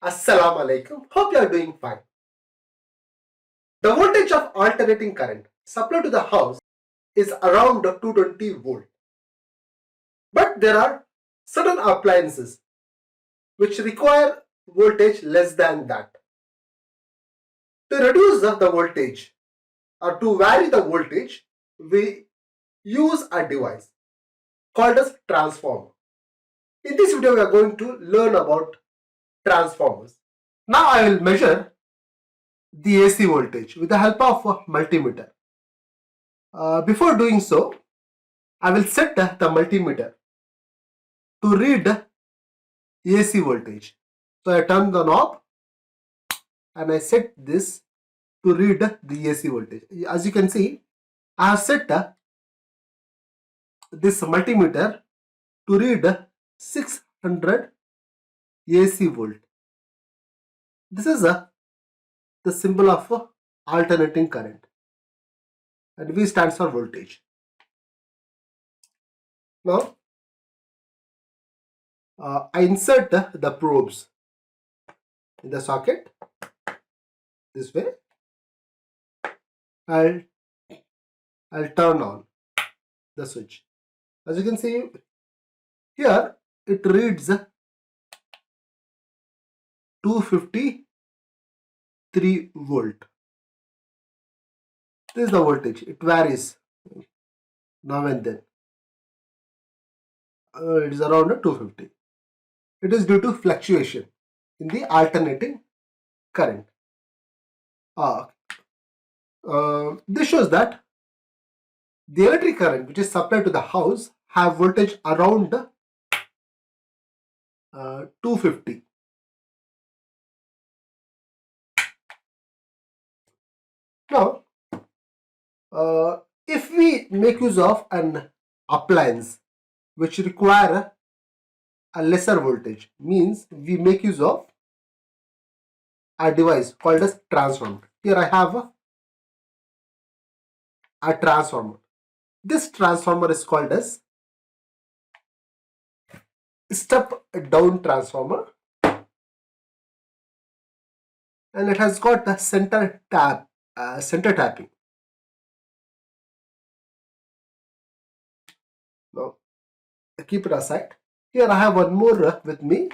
Assalamu alaikum. Hope you are doing fine. The voltage of alternating current supplied to the house is around 220 volt. But there are certain appliances which require voltage less than that. To reduce the voltage or to vary the voltage, we use a device called as transformer. In this video, we are going to learn about transformers. Now I will measure the AC voltage with the help of a multimeter. Before doing so, I will set the multimeter to read AC voltage. So I turn the knob and I set this to read the AC voltage. As you can see, I have set this multimeter to read 600 AC volt. This is the symbol of alternating current, and V stands for voltage. Now I insert the probes in the socket this way. I'll turn on the switch. As you can see here, it reads 253 volt. This is the voltage. It varies now and then. It is around 250. It is due to fluctuation in the alternating current. This shows that the electric current which is supplied to the house have voltage around 250. Now, if we make use of an appliance which require a lesser voltage, means we make use of a device called as transformer. Here I have a transformer. This transformer is called as step down transformer, and it has got a center tapping. Now keep it aside. Here I have one more with me.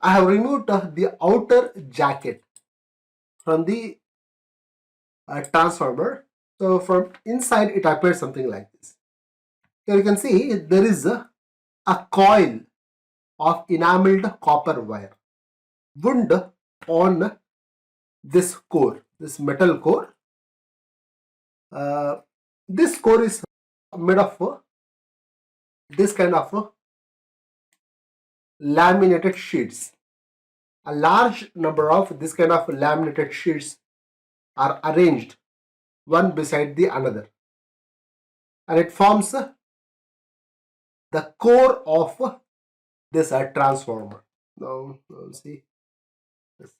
I have removed the outer jacket from the transformer. So from inside it appears something like this. Here you can see there is a coil of enameled copper wire wound on this core, this metal core. This core is made of this kind of laminated sheets. A large number of this kind of laminated sheets are arranged one beside the another, and it forms the core of this transformer. Now see, let's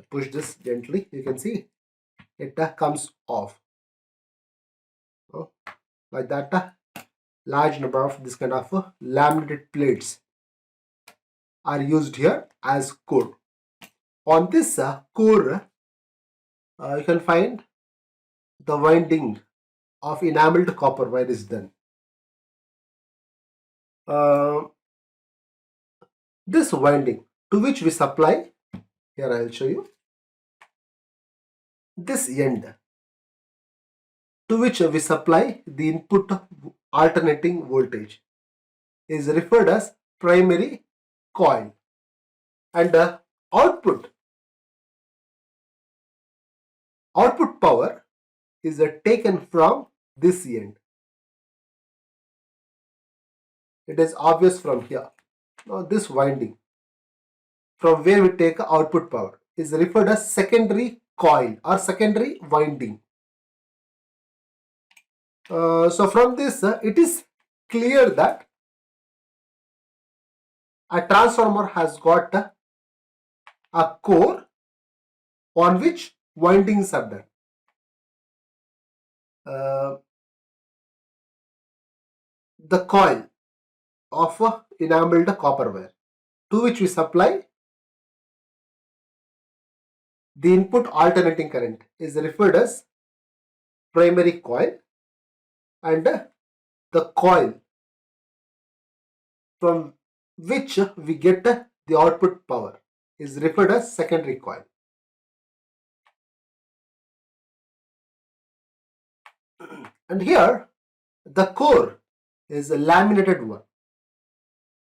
push this gently. You can see it comes off. Like that, large number of this kind of laminated plates are used here as core. On this core, you can find the winding of enameled copper wire is done. This winding to which we supply, here I will show you, this end to which we supply the input alternating voltage is referred as primary coil, and output power is taken from this end. It is obvious from here. Now this winding from where we take output power is referred as secondary coil or secondary winding. So from this it is clear that a transformer has got a core on which windings are done. The coil of enameled copper wire to which we supply the input alternating current is referred as primary coil, and the coil from which we get the output power is referred as secondary coil. And here the core is a laminated one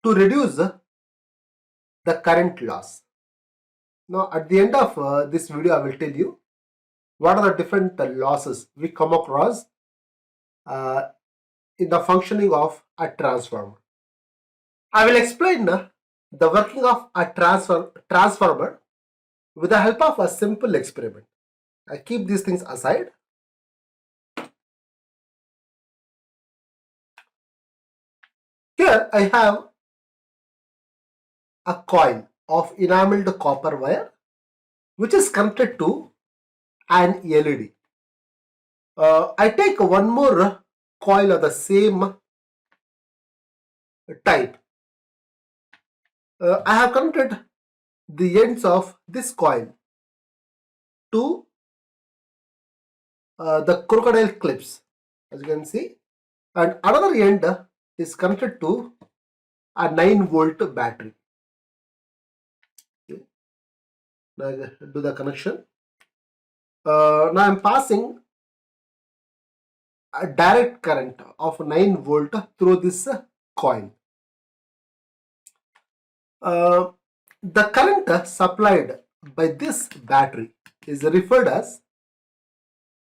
to reduce the current loss. Now at the end of this video I will tell you what are the different losses we come across in the functioning of a transformer. I will explain the working of a transformer with the help of a simple experiment. I keep these things aside. Here I have a coil of enameled copper wire which is connected to an LED. I take one more coil of the same type. I have connected the ends of this coil to the crocodile clips, as you can see, and another end is connected to a 9-volt battery. Okay. Now I do the connection. Now I am passing a direct current of 9 volt through this coil. The current supplied by this battery is referred as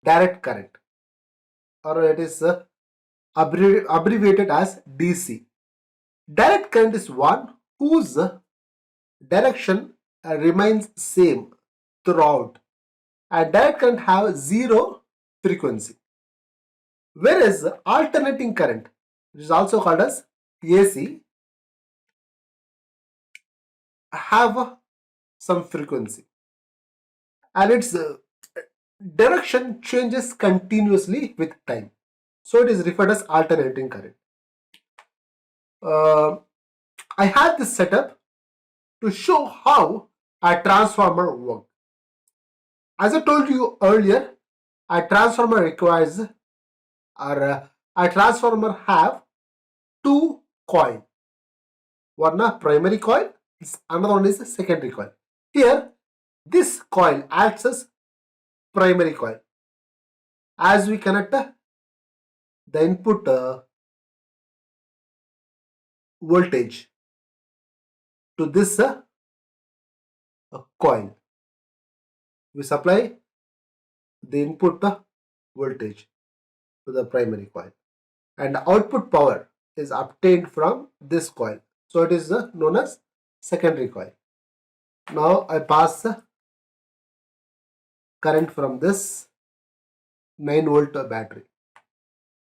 direct current, or it is abbreviated as DC. Direct current is one whose direction remains same throughout, and direct current have zero frequency. Whereas alternating current, which is also called as AC, have some frequency, and its direction changes continuously with time. So it is referred as alternating current. I have this setup to show how a transformer works. As I told you earlier, a transformer requires, or a transformer have two coils. One a primary coil, another one is a secondary coil. Here, this coil acts as primary coil. As we connect the input voltage to this coil, we supply the input voltage to the primary coil, and output power is obtained from this coil. So it is known as secondary coil. Now I pass current from this 9-volt battery.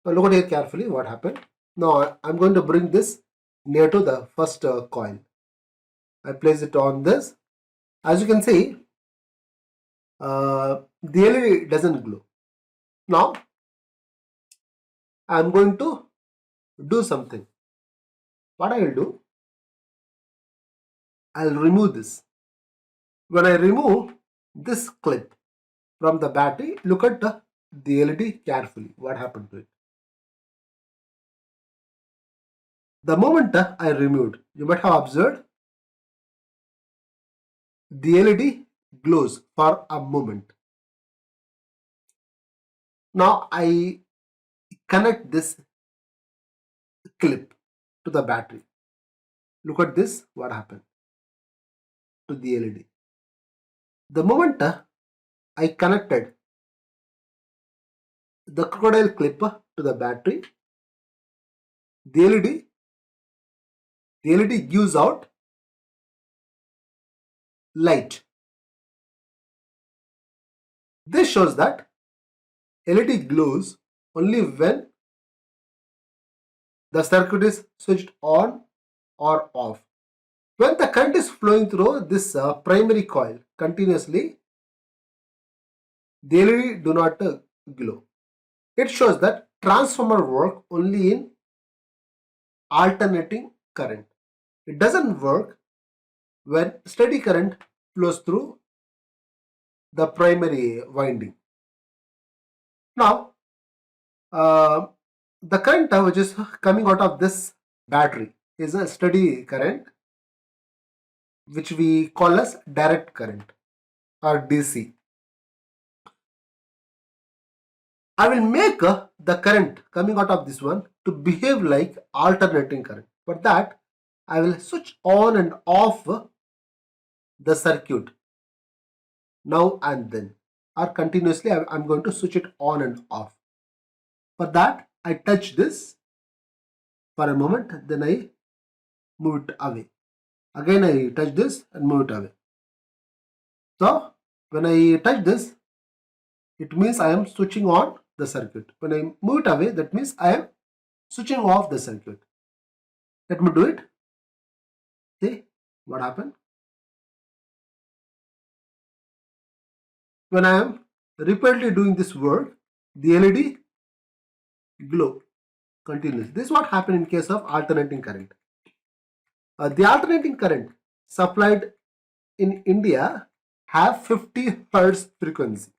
Now look at here carefully what happened. Now I am going to bring this near to the first coil. I place it on this. As you can see, the LED doesn't glow. Now I am going to do something. What I will do, I will remove this. When I remove this clip from the battery, look at the LED carefully. What happened to it? The moment I removed, you might have observed the LED glows for a moment. Now I connect this clip to the battery. Look at this, what happened to the LED. The moment I connected the crocodile clip to the battery, the LED gives out light. This shows that LED glows only when the circuit is switched on or off. When the current is flowing through this primary coil continuously, the LED do not glow. It shows that transformer work only in alternating current. It doesn't work when steady current flows through the primary winding. Now, the current which is coming out of this battery is a steady current, which we call as direct current or DC. I will make the current coming out of this one to behave like alternating current. For that, I will switch on and off the circuit now and then, or continuously I'm going to switch it on and off. For that, I touch this for a moment, then I move it away. Again, I touch this and move it away. So, when I touch this, it means I am switching on the circuit. When I move it away, that means I am switching off the circuit. Let me do it. See what happened? When I am repeatedly doing this work, the LED glow continuously. This is what happened in case of alternating current. The alternating current supplied in India have 50 Hertz frequency.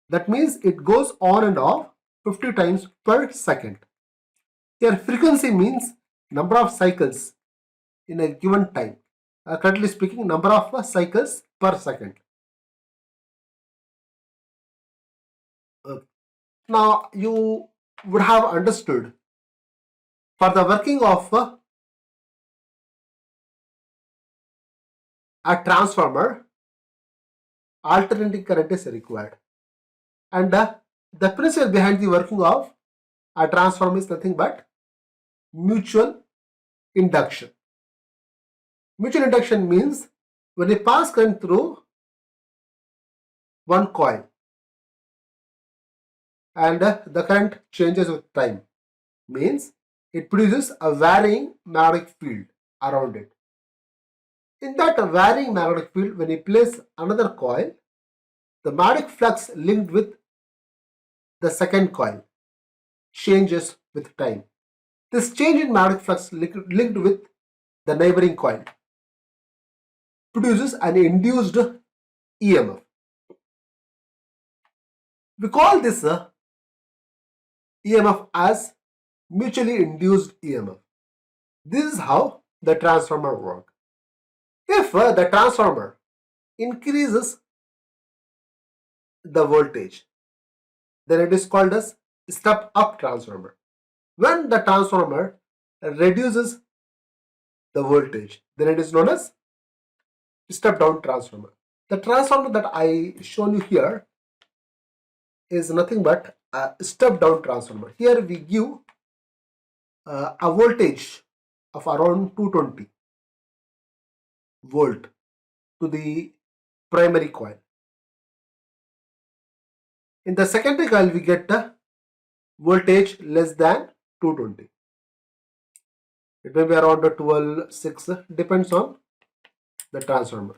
That means it goes on and off 50 times per second. Here frequency means number of cycles in a given time. Currently speaking, number of cycles per second. Now you would have understood, for the working of a transformer, alternating current is required, and the principle behind the working of a transformer is nothing but mutual induction. Mutual induction means when you pass current through one coil and the current changes with time, means it produces a varying magnetic field around it. In that varying magnetic field, when you place another coil, the magnetic flux linked with the second coil changes with time. This change in magnetic flux linked with the neighboring coil produces an induced EMF. We call this EMF as mutually induced EMF. This is how the transformer works. If the transformer increases the voltage, then it is called as step up transformer. When the transformer reduces the voltage, then it is known as step down transformer. The transformer that I shown you here is nothing but a step down transformer. Here we give a voltage of around 220 volt to the primary coil. In the secondary coil, we get the voltage less than 220. It may be around 12.6, depends on the transformer.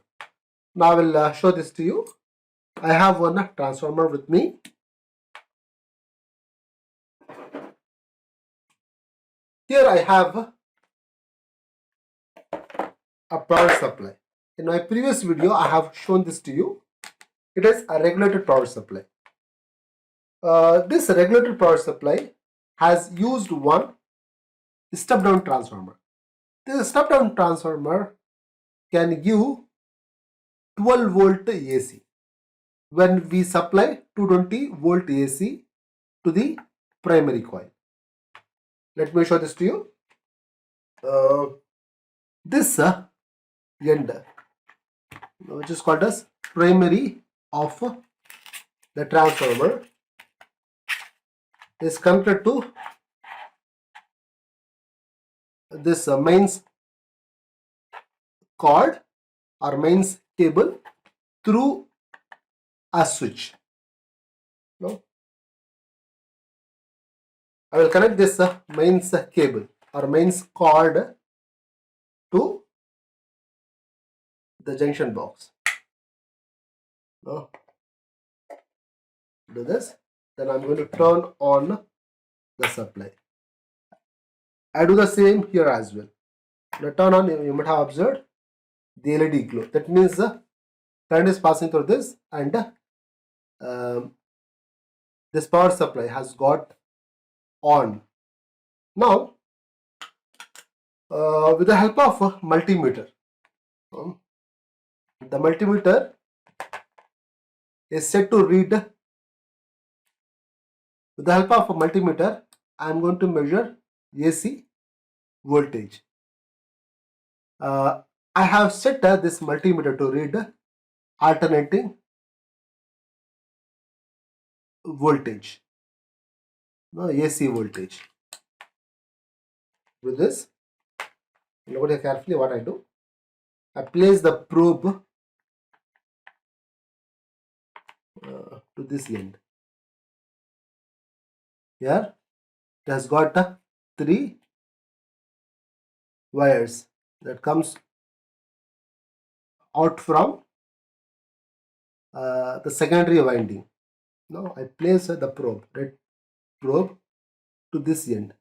Now I will show this to you. I have one transformer with me. Here I have a power supply. In my previous video, I have shown this to you. It is a regulated power supply. This regulated power supply has used one step down transformer. This step down transformer can give 12 volt AC when we supply 220 volt AC to the primary coil. Let me show this to you. This end, which is called as primary of the transformer, is connected to this mains cord or mains cable through a switch. No? I will connect this mains cable or mains cord to the junction box. No? Do this. Then I'm going to turn on the supply. I do the same here as well. Now turn on, you might have observed the LED glow. That means current is passing through this, and this power supply has got on. Now, with the help of a multimeter, the multimeter is set to read. With the help of a multimeter, I am going to measure AC voltage. I have set this multimeter to read alternating voltage, no, AC voltage. With this, look at carefully what I do. I place the probe to this end. Here it has got 3 wires that comes out from the secondary winding. Now I place the probe, red probe, to this end,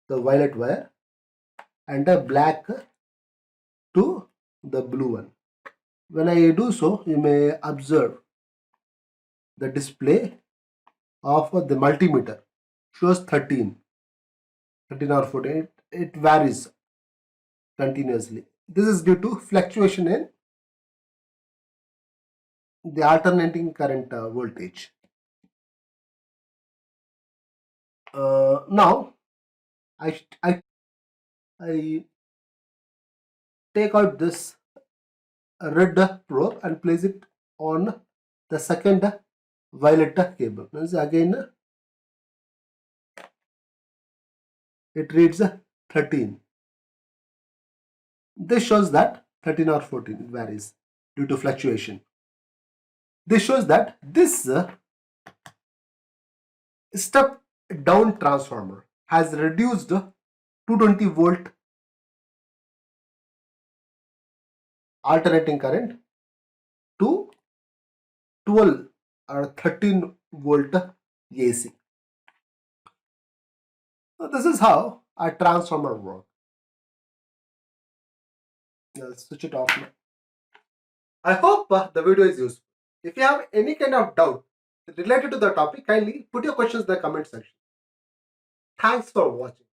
the violet wire, and the black to the blue one. When I do so, you may observe the display of the multimeter shows 13 or 14. It varies continuously. This is due to fluctuation in the alternating current voltage. Now I take out this red probe and place it on the second violet cable. Again, it reads 13. This shows that 13 or 14, it varies due to fluctuation. This shows that this step down transformer has reduced 220 volt alternating current to 12 or 13 volt AC. So this is how a transformer works. Let's switch it off now. I hope the video is useful. If you have any kind of doubt related to the topic, kindly put your questions in the comment section. Thanks for watching.